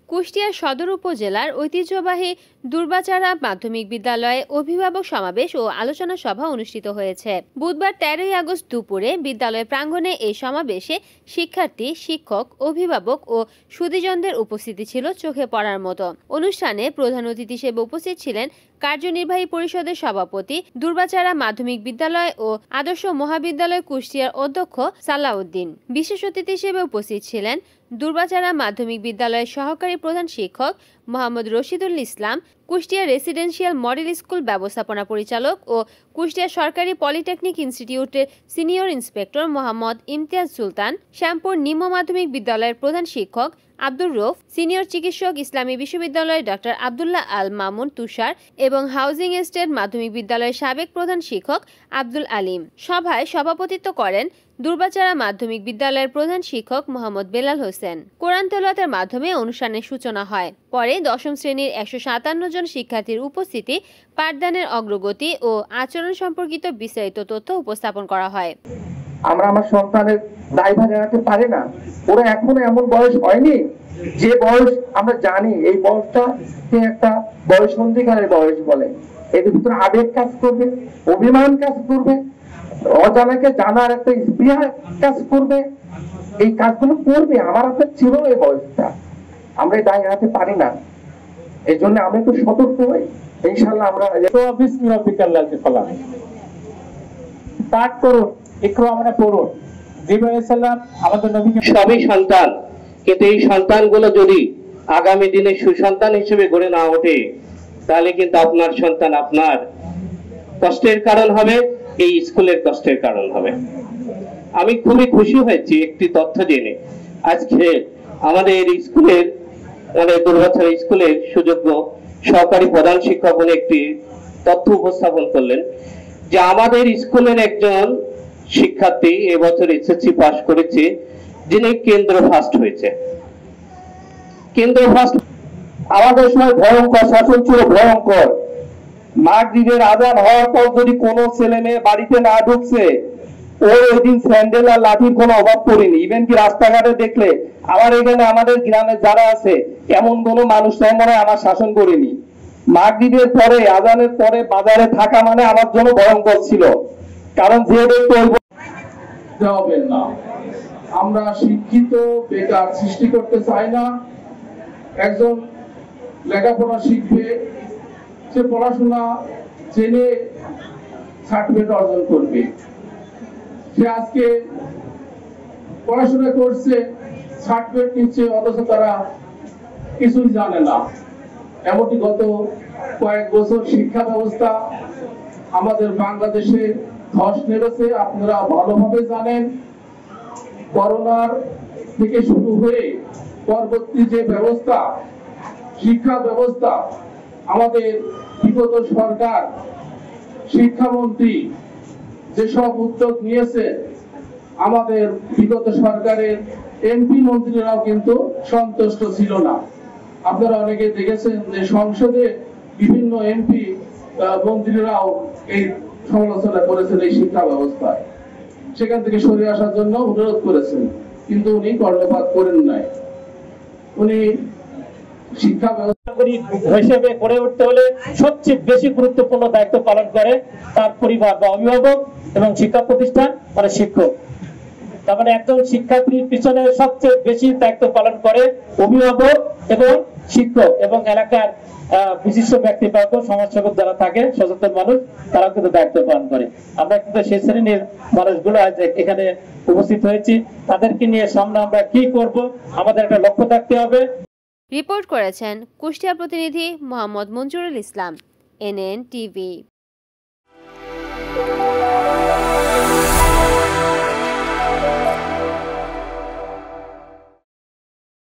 কুষ্টিয়া সদর উপজেলার ঐতিহ্যবাহী দুর্বাচারা মাধ্যমিক বিদ্যালয়ে অভিভাবক সমাবেশ ও আলোচনা সভা অনুষ্ঠিত হয়েছে। বুধবার 13 আগস্ট দুপুরে বিদ্যালয় প্রাঙ্গণে এই সমাবেশে শিক্ষার্থী, শিক্ষক, অভিভাবক ও সুধীজনদের উপস্থিতি ছিল চোখে পড়ার মতো। অনুষ্ঠানে প্রধান অতিথি হিসেবে উপস্থিত ছিলেন কার্যনির্বাহী পরিষদের সভাপতি, দুর্বাচারা মাধ্যমিক বিদ্যালয় ও আদর্শ মহাবিদ্যালয় কুষ্টিয়ার অধ্যক্ষ সালাউদ্দিন। বিশেষ অতিথি হিসেবে উপস্থিত ছিলেন দুর্বাচারা মাধ্যমিক বিদ্যালয়ের সহকারী প্রধান শিক্ষক মোহাম্মদ রশিদুল ইসলাম, কুষ্টিয়া রেসিডেন্সিয়াল মডেল স্কুল ব্যবস্থাপনা পরিচালক ও কুষ্টিয়া সরকারি পলিটেকনিক ইনস্টিটিউটের সিনিয়র ইন্সপেক্টর মোহাম্মদ ইমতিয়াজ সুলতান, শ্যামপুর নিম্ন মাধ্যমিক বিদ্যালয়ের প্রধান শিক্ষক আব্দুর রৌফ, সিনিয়র চিকিৎসক ইসলামী বিশ্ববিদ্যালয়ের ডক্টর আব্দুল্লাহ আল মামুন তুষার এবং হাউজিং এস্টেট মাধ্যমিক বিদ্যালয়ের সাবেক প্রধান শিক্ষক আব্দুল আলিম। সভায় সভাপতিত্ব করেন দুর্বাচারা মাধ্যমিক বিদ্যালয়ের প্রধান শিক্ষক মোহাম্মদ বেলাল হোসেন। কোরআন তেলাওয়াতের মাধ্যমে অনুষ্ঠানের সূচনা হয়। পরে দশম শ্রেণীর 157 জন শিক্ষার্থীর উপস্থিতি, পাঠদানের অগ্রগতি ও আচরণ সম্পর্কিত বিস্তারিত তথ্য উপস্থাপন করা হয়। আমরা আমার সন্তানের দায়ভার এড়াতে পারি না। ওরা এখনো এমন বয়স হয়নি যে বয়স আমরা জানি এই বয়সটা একটা বয়সন্ধিকালের বয়স বলে। এর ভিতরে আবেগ কাজ করবে, অভিমান কাজ করবে, অজানাকে জানার একটা স্পৃহা কাজ করবে। এই কাজগুলো করবে। আমার আপনার ছিল এই বয়সটা, আমরা এই দায় এড়াতে পারি না। এই জন্য আমরা একটু সতর্ক হই। ইনশাআল্লাহ আমরা পাঠ করুন, আমরা পড়ুন। আমাদের নবীকে সবই সন্তান, কিন্তু এই সন্তানগুলো যদি আগামী দিনে সুসন্তান হিসেবে গড়ে না ওঠে, তাহলে কিন্তু আপনার সন্তান আপনার কষ্টের কারণ হবে, এই স্কুলের কষ্টের কারণ হবে। আমি খুবই খুশি হয়েছি একটি তথ্য জেনে। আজকে আমাদের স্কুলের দুর্বাচারা স্কুলের সুযোগ্য সহকারী প্রধান শিক্ষক উনি একটি তথ্য উপস্থাপন করলেন যে আমাদের স্কুলের একজন শিক্ষার্থী এবছর এসএসসি পাস করেছে, যিনি কেন্দ্র ফার্স্ট হয়েছে। কেন্দ্র ফার্স্ট আমাদের সময় ভয়ঙ্কর শাসন ছিল, ভয়ঙ্কর। মাগরিবের আযান হওয়ার পর যদি কোনো ছেলে মেয়ে বাড়িতে না ঢুকছে, ওই দিন স্যান্ডেল আর লাঠির কোনো অভাব পড়েনি। ইভেন কি রাস্তাঘাটে দেখলে আমার এখানে আমাদের গ্রামে যারা আছে এমন কোনো মানুষ নাই মনে হয় আমার শাসন করেনি। মাগরিবের পরে, আযানের পরে বাজারে থাকা মানে আমার জন্য ভয়ঙ্কর ছিল। কারণ যে না, আমরা শিক্ষিত বেকার সৃষ্টি করতে চাই না। একজন লেখাপড়া শিখবে, সে পড়াশোনা জেনে সার্টিফিকেট অর্জন করবে। সে আজকে পড়াশোনা করছে, সার্টিফিকেট নিচ্ছে, অথচ তারা কিছুই জানে না। এমনকি গত কয়েক বছর শিক্ষা ব্যবস্থা আমাদের বাংলাদেশে ধস নেমেছে। আপনারা ভালোভাবে জানেন, করোনার থেকে শুরু হয়ে পরবর্তী যে ব্যবস্থা, শিক্ষা ব্যবস্থা, আমাদের বিগত সরকার, শিক্ষামন্ত্রী যেসব উদ্যোগ নিয়েছে, আমাদের বিগত সরকারের এমপি মন্ত্রীরাও কিন্তু সন্তুষ্ট ছিল না। আপনারা অনেকে দেখেছেন যে সংসদে বিভিন্ন এমপি মন্ত্রীরাও এই সমালোচনা করেছেন এই শিক্ষা ব্যবস্থায়। সেখান থেকে সরে আসার জন্য অনুরোধ করেছেন, কিন্তু উনি কর্ণপাত করেন নাই। উনি শিক্ষা ব্যবস্থা হিসেবে গড়ে উঠতে হলে সবচেয়ে বেশি গুরুত্বপূর্ণ দায়িত্ব পালন করে তার পরিবার বা অভিভাবক এবং শিক্ষা প্রতিষ্ঠান মানে শিক্ষক। তার মানে একজন শিক্ষার্থীর পিছনে সবচেয়ে বেশি দায়িত্ব পালন করে অভিভাবক এবং শিক্ষক এবং এলাকার বিশিষ্ট ব্যক্তিবর্গ, সমাজসেবক যারা থাকে, সচেতন মানুষ, তারা কিন্তু দায়িত্ব পালন করে। আমরা কিন্তু সেই শ্রেণীর মানুষগুলো আজ এখানে উপস্থিত হয়েছি। তাদেরকে নিয়ে সামনে আমরা কি করব, আমাদের একটা লক্ষ্য থাকতে হবে। রিপোর্ট করেছেন কুষ্টিয়া প্রতিনিধি মোহাম্মদ মঞ্জুরুল ইসলাম, NN TV।